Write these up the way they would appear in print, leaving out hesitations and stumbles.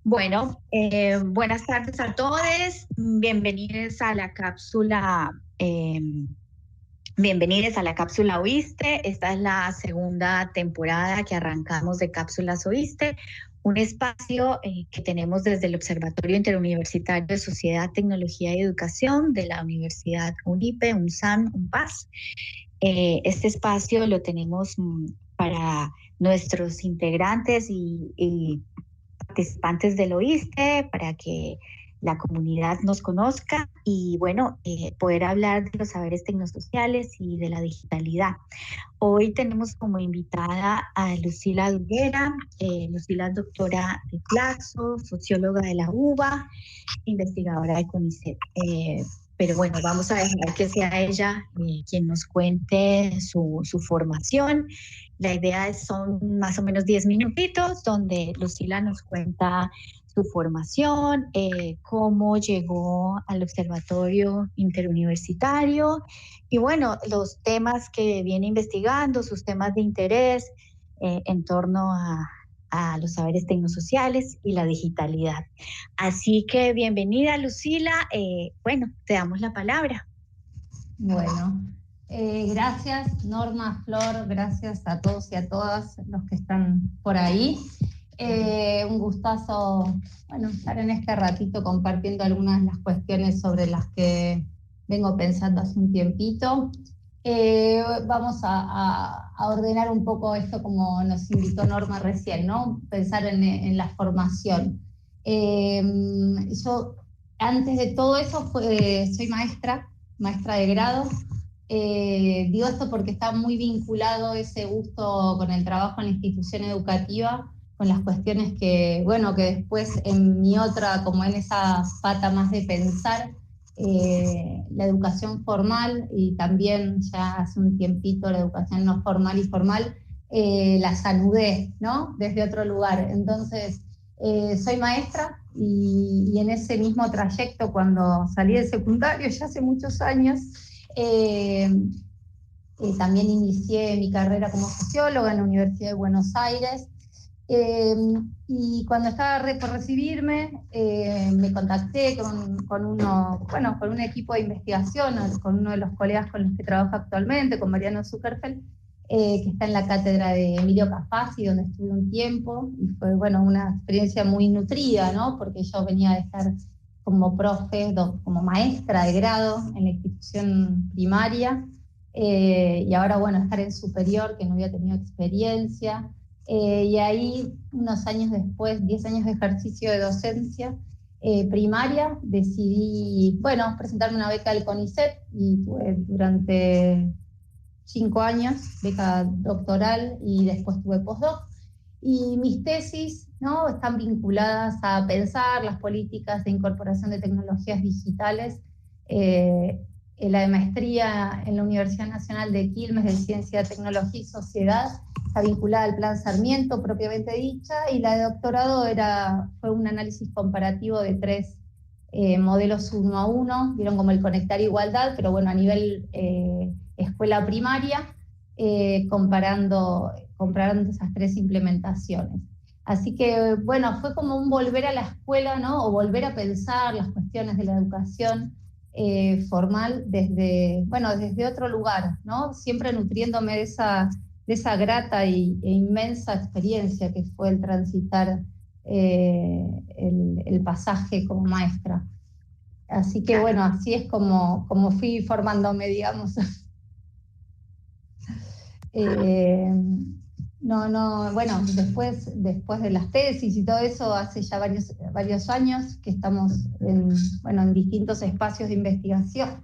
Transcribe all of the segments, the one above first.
Bueno, buenas tardes a todos. Bienvenidos a la cápsula. Bienvenidos a la cápsula Oíste. Esta es la segunda temporada que arrancamos de Cápsulas Oíste, un espacio que tenemos desde el Observatorio Interuniversitario de Sociedad, Tecnología y Educación de la Universidad UNIPE, UNSAM, UNPAS. Este espacio lo tenemos para nuestros integrantes y participantes del OISTE, para que la comunidad nos conozca y bueno, poder hablar de los saberes tecnosociales y de la digitalidad. Hoy tenemos como invitada a Lucila Duguera. Lucila es doctora de Claxo, socióloga de la UBA, investigadora de CONICET. Pero bueno, vamos a dejar que sea ella quien nos cuente su formación. La idea son más o menos 10 minutitos donde Lucila nos cuenta su formación, cómo llegó al Observatorio Interuniversitario y bueno, los temas que viene investigando, sus temas de interés en torno a los saberes tecnosociales y la digitalidad. Así que bienvenida, Lucila. Bueno, te damos la palabra. Bueno, gracias Norma, Flor, gracias a todos y a todas los que están por ahí. Un gustazo, estar en este ratito compartiendo algunas de las cuestiones sobre las que vengo pensando hace un tiempito. Vamos a ordenar un poco esto como nos invitó Norma recién, ¿no? Pensar en la formación. Yo, antes de todo eso, soy maestra de grado. Digo esto porque está muy vinculado ese gusto con el trabajo en la institución educativa, con las cuestiones que después en mi otra, como en esa pata más de pensar, la educación formal y también ya hace un tiempito la educación no formal y formal, las anudé, ¿no? Desde otro lugar. Entonces, soy maestra y en ese mismo trayecto, cuando salí del secundario, ya hace muchos años, también inicié mi carrera como socióloga en la Universidad de Buenos Aires. Y cuando estaba por recibirme, me contacté con un equipo de investigación, con uno de los colegas con los que trabajo actualmente, con Mariano Zuckerfeld, que está en la cátedra de Emilio Cafasi, donde estuve un tiempo, y fue una experiencia muy nutrida, ¿no? Porque yo venía de estar como profe, como maestra de grado en la institución primaria, y ahora estar en superior, que no había tenido experiencia. Y ahí, unos años después, 10 años de ejercicio de docencia primaria, decidí, presentarme una beca del CONICET y tuve durante 5 años beca doctoral y después tuve postdoc. Y mis tesis, ¿no?, están vinculadas a pensar las políticas de incorporación de tecnologías digitales. La de maestría en la Universidad Nacional de Quilmes de Ciencia, Tecnología y Sociedad está vinculada al Plan Sarmiento propiamente dicha, y la de doctorado fue un análisis comparativo de 3 modelos 1 a 1, vieron como el Conectar Igualdad, pero a nivel escuela primaria, comparando esas 3 implementaciones. Así que, fue como un volver a la escuela, ¿no?, o volver a pensar las cuestiones de la educación formal desde otro lugar, ¿no? Siempre nutriéndome de esa grata e inmensa experiencia que fue el transitar el pasaje como maestra. Así que así es como fui formándome, digamos. Después de las tesis y todo eso, hace ya varios años que estamos en distintos espacios de investigación.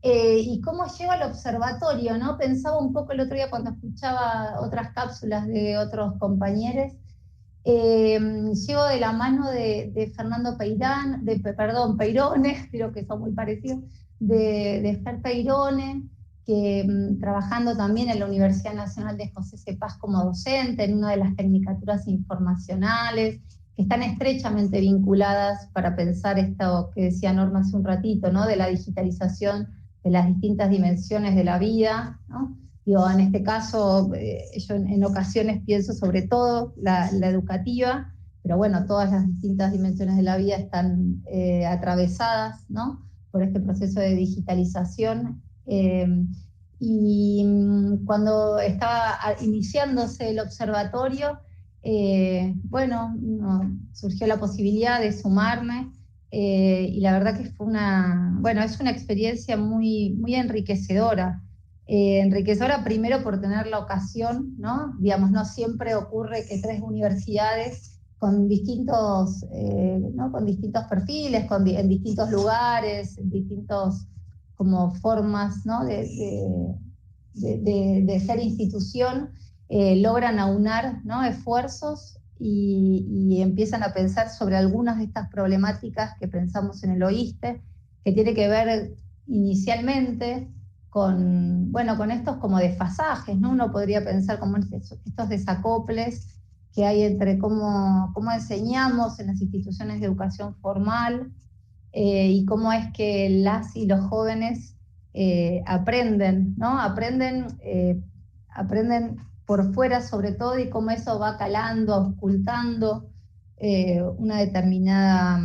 ¿Y cómo llego al observatorio, no? Pensaba un poco el otro día cuando escuchaba otras cápsulas de otros compañeros. Llego de la mano de Fernando Peirone, creo que son muy parecidos, de Fer Peirone, que trabajando también en la Universidad Nacional de José C. Paz como docente en una de las tecnicaturas informacionales, que están estrechamente vinculadas para pensar esto que decía Norma hace un ratito, ¿no?, de la digitalización de las distintas dimensiones de la vida, ¿no? En este caso, yo en ocasiones pienso sobre todo la educativa, pero bueno, todas las distintas dimensiones de la vida están atravesadas, ¿no?, por este proceso de digitalización. Y cuando estaba iniciándose el observatorio, bueno, surgió la posibilidad de sumarme, y la verdad que fue es una experiencia muy, muy enriquecedora. Enriquecedora primero por tener la ocasión, ¿no? Digamos, no siempre ocurre que tres universidades con distintos, ¿no?, con distintos perfiles, en distintos lugares, en distintos como formas, ¿no?, de ser institución, logran aunar, ¿no?, esfuerzos y empiezan a pensar sobre algunas de estas problemáticas que pensamos en el OISTE, que tiene que ver inicialmente con, bueno, con estos como desfasajes, ¿no? Uno podría pensar como estos desacoples que hay entre cómo enseñamos en las instituciones de educación formal, y cómo es que las y los jóvenes aprenden, ¿no? Aprenden por fuera sobre todo, y cómo eso va calando, ocultando una determinada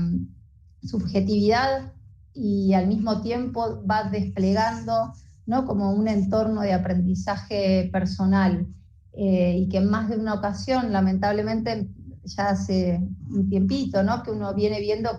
subjetividad, y al mismo tiempo va desplegando, ¿no?, como un entorno de aprendizaje personal, y que en más de una ocasión, lamentablemente, ya hace un tiempito, ¿no?, que uno viene viendo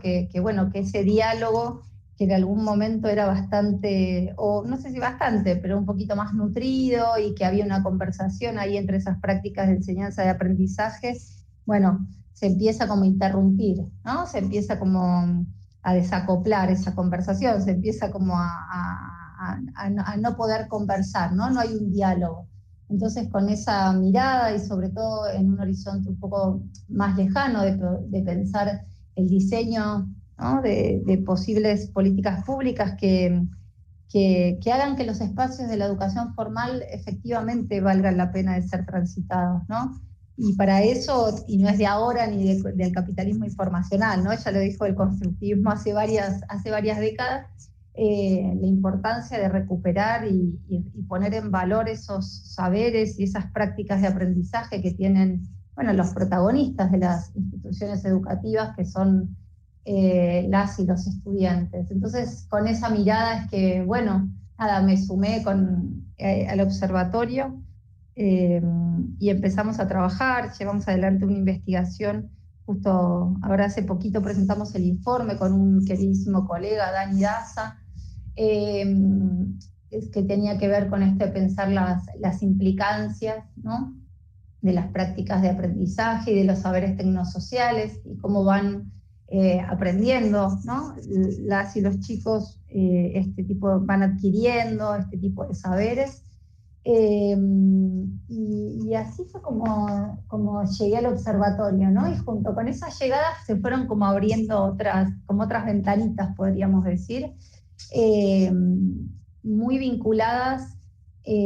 bueno, que ese diálogo, que en algún momento era bastante, o no sé si bastante, pero un poquito más nutrido, y que había una conversación ahí entre esas prácticas de enseñanza y aprendizaje, bueno, se empieza como a interrumpir, ¿no? Se empieza como a desacoplar esa conversación, se empieza como a no poder conversar, ¿no? No hay un diálogo. Entonces, con esa mirada, y sobre todo en un horizonte un poco más lejano de pensar el diseño, ¿no?, de posibles políticas públicas que hagan que los espacios de la educación formal efectivamente valgan la pena de ser transitados, ¿no? Y para eso, y no es de ahora ni del capitalismo informacional, ¿no?, ya lo dijo el constructivismo hace varias décadas, la importancia de recuperar y poner en valor esos saberes y esas prácticas de aprendizaje que tienen, bueno, los protagonistas de las instituciones educativas, que son las y los estudiantes. Entonces, con esa mirada es que, bueno, nada, me sumé al observatorio, y empezamos a trabajar, llevamos adelante una investigación. Justo ahora hace poquito presentamos el informe con un queridísimo colega, Dani Daza, que tenía que ver con pensar las implicancias, ¿no?, de las prácticas de aprendizaje y de los saberes tecnosociales, y cómo van aprendiendo, ¿no?, las y los chicos van adquiriendo este tipo de saberes. Y así fue como llegué al observatorio, ¿no? Y junto con esas llegadas se fueron como abriendo otras ventanitas, podríamos decir, muy vinculadas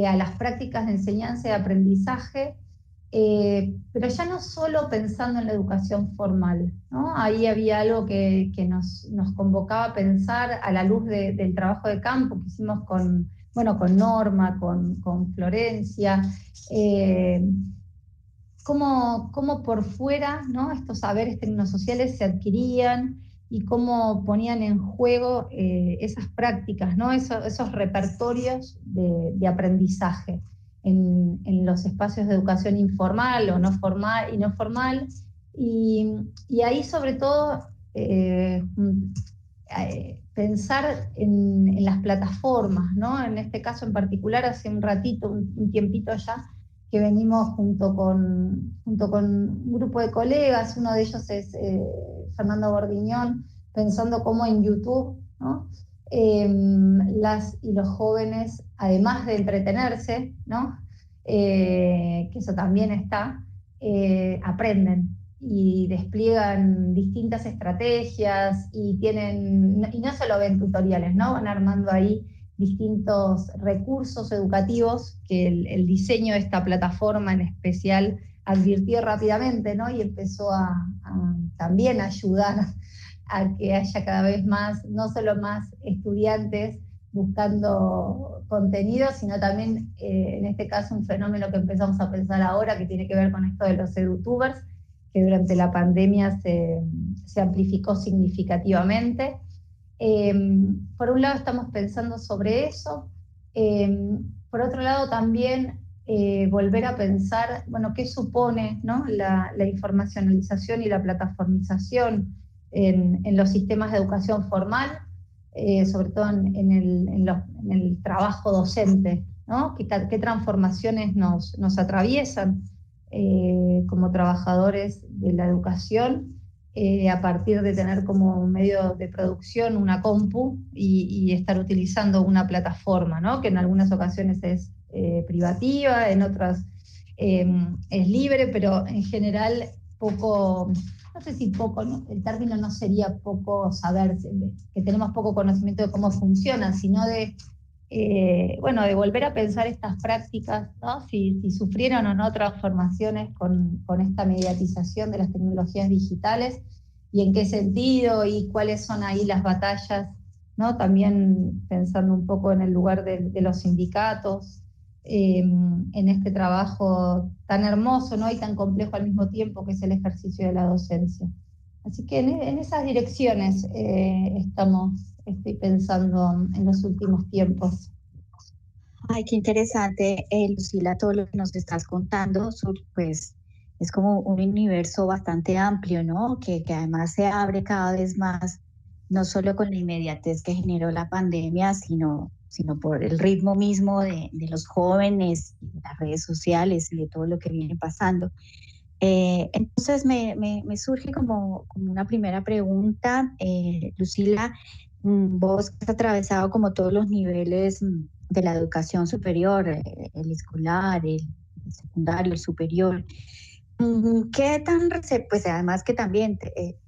a las prácticas de enseñanza y aprendizaje, pero ya no solo pensando en la educación formal, ¿no? Ahí había algo que nos convocaba a pensar a la luz del trabajo de campo que hicimos con Norma, con Florencia, cómo por fuera, ¿no?, estos saberes tecnosociales se adquirían, y cómo ponían en juego esas prácticas, ¿no?, esos repertorios de aprendizaje en los espacios de educación informal o no formal, y ahí sobre todo pensar en las plataformas, ¿no? En este caso en particular, hace un ratito, un tiempito ya, que venimos junto con un grupo de colegas, uno de ellos es Fernando Bordiñón, pensando cómo en YouTube, ¿no?, las y los jóvenes, además de entretenerse, ¿no?, que eso también está, aprenden y despliegan distintas estrategias, y no solo ven tutoriales, ¿no?, van armando ahí distintos recursos educativos que el diseño de esta plataforma en especial advirtió rápidamente, ¿no?, y empezó a también ayudar a que haya cada vez más, no solo más estudiantes buscando contenido, sino también, en este caso, un fenómeno que empezamos a pensar ahora, que tiene que ver con esto de los edutubers, que durante la pandemia se amplificó significativamente. Por un lado estamos pensando sobre eso, por otro lado también volver a pensar, bueno, qué supone, ¿no?, la informacionalización y la plataformización en los sistemas de educación formal, sobre todo en el trabajo docente, ¿no? ¿Qué transformaciones nos atraviesan como trabajadores de la educación a partir de tener como medio de producción una compu y estar utilizando una plataforma, ¿no?, que en algunas ocasiones es privativa, en otras es libre, pero en general poco, no sé si poco, ¿no?, el término no sería poco saber, que tenemos poco conocimiento de cómo funcionan, sino de de volver a pensar estas prácticas, ¿no?, si sufrieron o no transformaciones con esta mediatización de las tecnologías digitales, y en qué sentido, y cuáles son ahí las batallas, ¿no?, también pensando un poco en el lugar de los sindicatos, en este trabajo tan hermoso, ¿no?, y tan complejo al mismo tiempo, que es el ejercicio de la docencia. Así que en esas direcciones estoy pensando en los últimos tiempos. Ay, qué interesante, Lucila, todo lo que nos estás contando, pues es como un universo bastante amplio, ¿no? Que además se abre cada vez más, no solo con la inmediatez que generó la pandemia, sino por el ritmo mismo de los jóvenes, de las redes sociales y de todo lo que viene pasando. Entonces me surge como una primera pregunta, Lucila, vos que has atravesado como todos los niveles de la educación superior, el escolar, el secundario, el superior, ¿qué tan pues además que también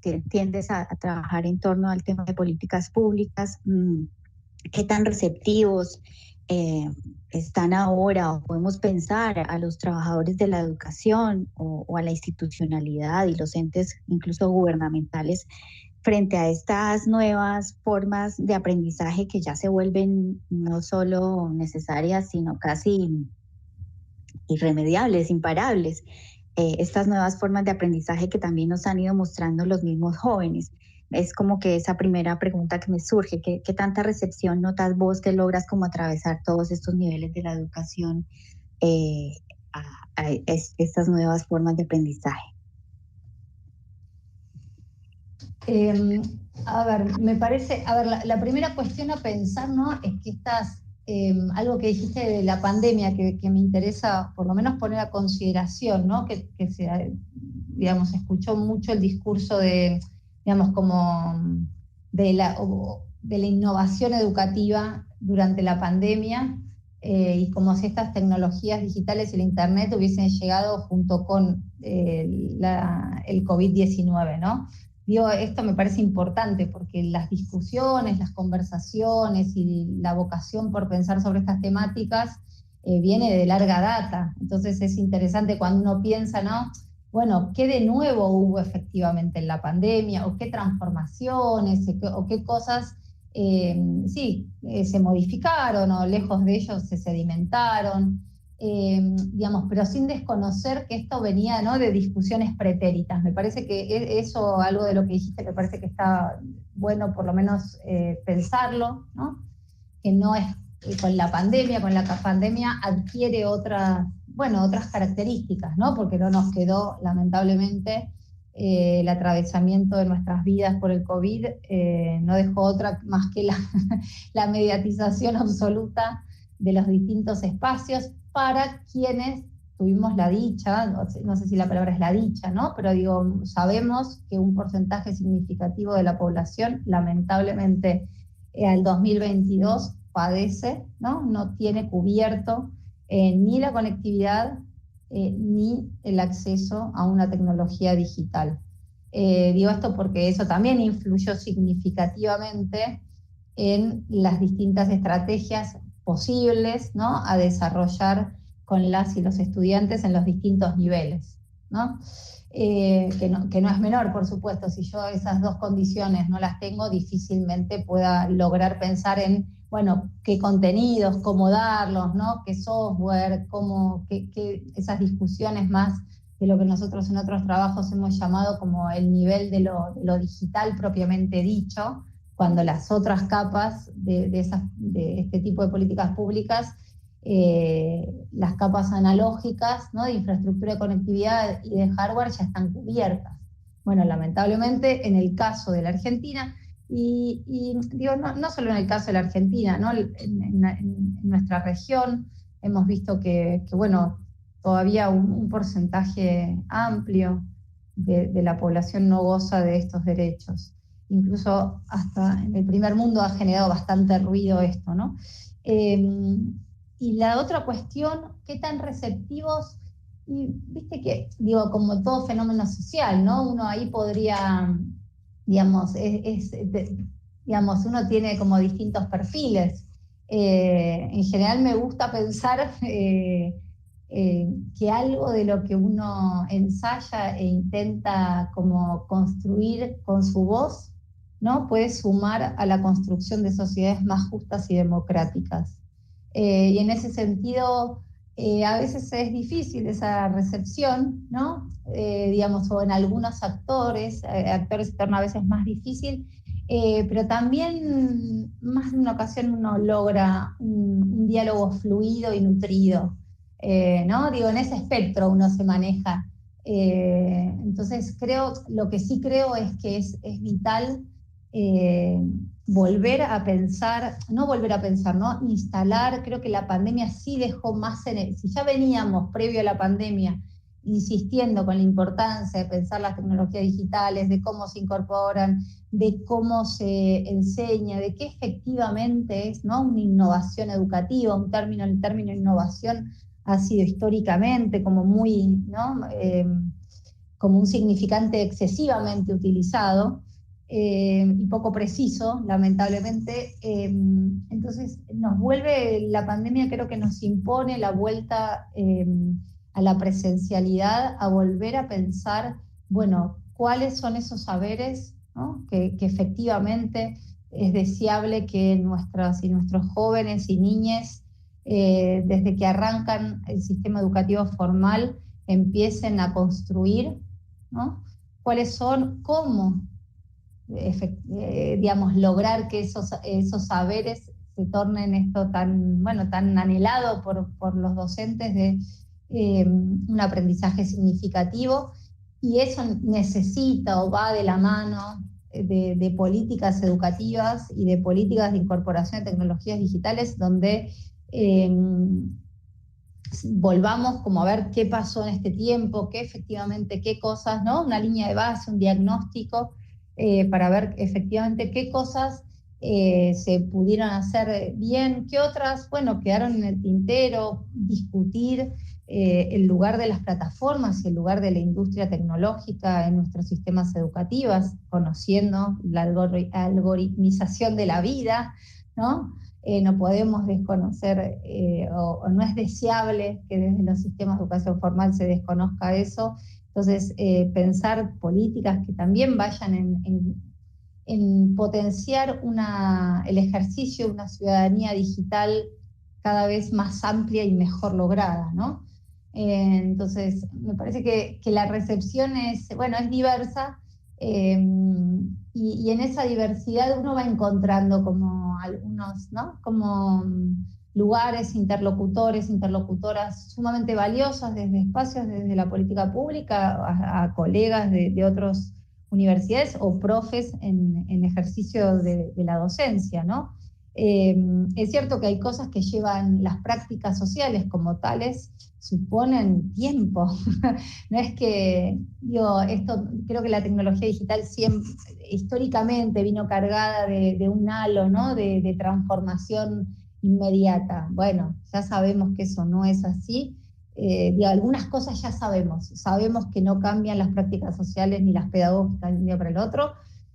te tiendes a trabajar en torno al tema de políticas públicas, qué tan receptivos están ahora, o podemos pensar a los trabajadores de la educación o a la institucionalidad y los entes incluso gubernamentales frente a estas nuevas formas de aprendizaje que ya se vuelven no solo necesarias, sino casi irremediables, imparables? Estas nuevas formas de aprendizaje que también nos han ido mostrando los mismos jóvenes. Es como que esa primera pregunta que me surge, ¿qué tanta recepción notas vos que logras como atravesar todos estos niveles de la educación eh, a estas nuevas formas de aprendizaje? Me parece, la primera cuestión a pensar, ¿no?, es que algo que dijiste de la pandemia que me interesa por lo menos poner a consideración, ¿no?, que se, digamos, escuchó mucho el discurso de, digamos, como de la innovación educativa durante la pandemia, y como si estas tecnologías digitales y el Internet hubiesen llegado junto con el COVID-19, ¿no? Digo, esto me parece importante porque las discusiones, las conversaciones y la vocación por pensar sobre estas temáticas viene de larga data. Entonces es interesante cuando uno piensa, ¿no?, bueno, ¿qué de nuevo hubo efectivamente en la pandemia? ¿O qué transformaciones? ¿O qué cosas se modificaron? ¿O lejos de ellos se sedimentaron? Digamos, pero sin desconocer que esto venía, ¿no?, de discusiones pretéritas. Me parece que eso, algo de lo que dijiste, me parece que está bueno por lo menos pensarlo, ¿no?, que no es con la pandemia adquiere otras características, ¿no?, porque no nos quedó lamentablemente el atravesamiento de nuestras vidas por el COVID, no dejó otra más que la mediatización absoluta de los distintos espacios para quienes tuvimos la dicha, no sé si la palabra es la dicha, ¿no?, pero digo, sabemos que un porcentaje significativo de la población lamentablemente al 2022 padece, no tiene cubierto ni la conectividad ni el acceso a una tecnología digital. Digo esto porque eso también influyó significativamente en las distintas estrategias posibles, ¿no?, a desarrollar con las y los estudiantes en los distintos niveles, ¿no? Que no es menor, por supuesto. Si yo esas dos condiciones no las tengo, difícilmente pueda lograr pensar en, bueno, qué contenidos, cómo darlos, ¿no?, qué software, esas discusiones más de lo que nosotros en otros trabajos hemos llamado como el nivel de lo digital propiamente dicho, cuando las otras capas de este tipo de políticas públicas, las capas analógicas, ¿no?, de infraestructura de conectividad y de hardware ya están cubiertas. Bueno, lamentablemente en el caso de la Argentina, y digo, no solo en el caso de la Argentina, ¿no?, en nuestra región hemos visto que bueno, todavía un porcentaje amplio de la población no goza de estos derechos. Incluso hasta en el primer mundo ha generado bastante ruido esto, ¿no? Y la otra cuestión, ¿qué tan receptivos? Y viste que, digo, como todo fenómeno social, ¿no? Uno ahí podría, digamos, digamos, uno tiene como distintos perfiles. En general me gusta pensar que algo de lo que uno ensaya e intenta como construir con su voz, ¿no?, puede sumar a la construcción de sociedades más justas y democráticas. Y en ese sentido, a veces es difícil esa recepción, ¿no? Digamos, o en algunos actores se torna a veces más difícil, pero también más de una ocasión uno logra un diálogo fluido y nutrido, ¿no? Digo, en ese espectro uno se maneja. Entonces lo que sí creo es que es vital volver a pensar, ¿no? Instalar, creo que la pandemia sí dejó más si ya veníamos previo a la pandemia insistiendo con la importancia de pensar las tecnologías digitales, de cómo se incorporan, de cómo se enseña, de qué efectivamente es, ¿no?, una innovación educativa, el término innovación ha sido históricamente como muy, ¿no?, como un significante excesivamente utilizado, y poco preciso, lamentablemente. Entonces la pandemia creo que nos impone la vuelta a la presencialidad, a volver a pensar, bueno, cuáles son esos saberes, ¿no?, que efectivamente es deseable que nuestros jóvenes y niñes, desde que arrancan el sistema educativo formal, empiecen a construir, ¿no?, cuáles son, cómo digamos, lograr que esos saberes se tornen esto tan anhelado por los docentes de un aprendizaje significativo, y eso necesita o va de la mano de políticas educativas y de políticas de incorporación de tecnologías digitales donde volvamos como a ver qué pasó en este tiempo, qué cosas, ¿no?, una línea de base, un diagnóstico, para ver efectivamente qué cosas se pudieron hacer bien, qué otras, bueno, quedaron en el tintero, discutir el lugar de las plataformas y el lugar de la industria tecnológica en nuestros sistemas educativos, conociendo la algoritmización de la vida, ¿no? No podemos desconocer, o no es deseable que desde los sistemas de educación formal se desconozca eso. Entonces, pensar políticas que también vayan en potenciar el ejercicio de una ciudadanía digital cada vez más amplia y mejor lograda, ¿no? Entonces, me parece que la recepción es diversa, y en esa diversidad uno va encontrando como algunos, ¿no?, como lugares, interlocutoras sumamente valiosos desde espacios, desde la política pública a colegas de otras universidades o profes en ejercicio de la docencia, ¿no? Es cierto que hay cosas que llevan las prácticas sociales como tales, suponen tiempo. No es que, creo que la tecnología digital siempre, históricamente, vino cargada de un halo, ¿no?, de transformación inmediata. Bueno, ya sabemos que eso no es así. Algunas cosas ya sabemos que no cambian las prácticas sociales ni las pedagógicas de un día para el otro.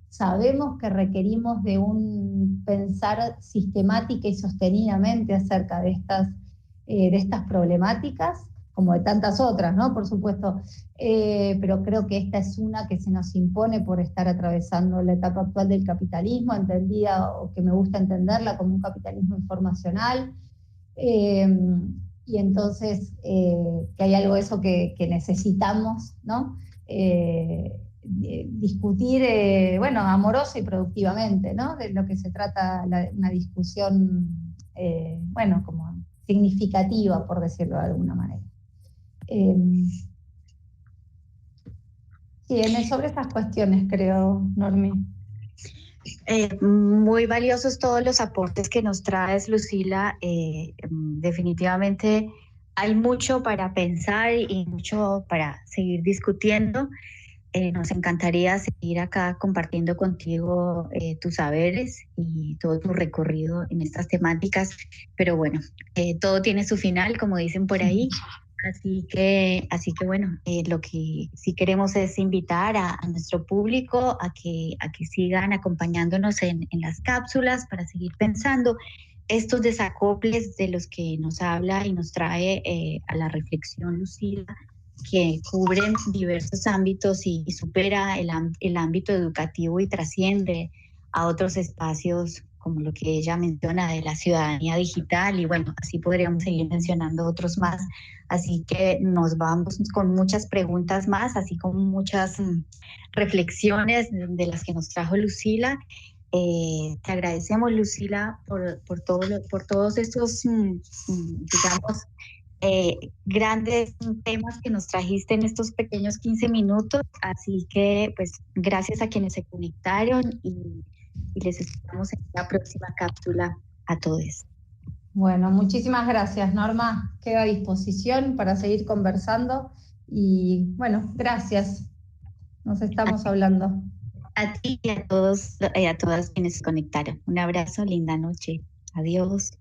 Sabemos que requerimos de un pensar sistemática y sostenidamente acerca de estas problemáticas, como de tantas otras, ¿no?, por supuesto, pero creo que esta es una que se nos impone por estar atravesando la etapa actual del capitalismo, entendida, o que me gusta entenderla como un capitalismo informacional, y entonces que hay algo de eso que necesitamos, ¿no? Discutir, bueno, amorosa y productivamente, ¿no? De lo que se trata una discusión, bueno, como significativa, por decirlo de alguna manera. Sí, sobre esas cuestiones, creo, Normi. Muy valiosos todos los aportes que nos traes, Lucila. Definitivamente hay mucho para pensar y mucho para seguir discutiendo. Nos encantaría seguir acá compartiendo contigo tus saberes y todo tu recorrido en estas temáticas, pero bueno, todo tiene su final, como dicen por ahí. Así que bueno, lo que sí queremos es invitar a nuestro público a que sigan acompañándonos en las cápsulas para seguir pensando estos desacoples de los que nos habla y nos trae a la reflexión Lucila, que cubren diversos ámbitos y supera el ámbito educativo y trasciende a otros espacios como lo que ella menciona de la ciudadanía digital y bueno, así podríamos seguir mencionando otros más. Así que nos vamos con muchas preguntas más, así como muchas reflexiones de las que nos trajo Lucila. Te agradecemos, Lucila, por todos estos, digamos, grandes temas que nos trajiste en estos pequeños 15 minutos. Así que, pues, gracias a quienes se conectaron y les esperamos en la próxima cápsula a todos. Bueno, muchísimas gracias, Norma. Quedo a disposición para seguir conversando y bueno, gracias. Nos estamos hablando. A ti y a todos, a todas quienes se conectaron. Un abrazo, linda noche. Adiós.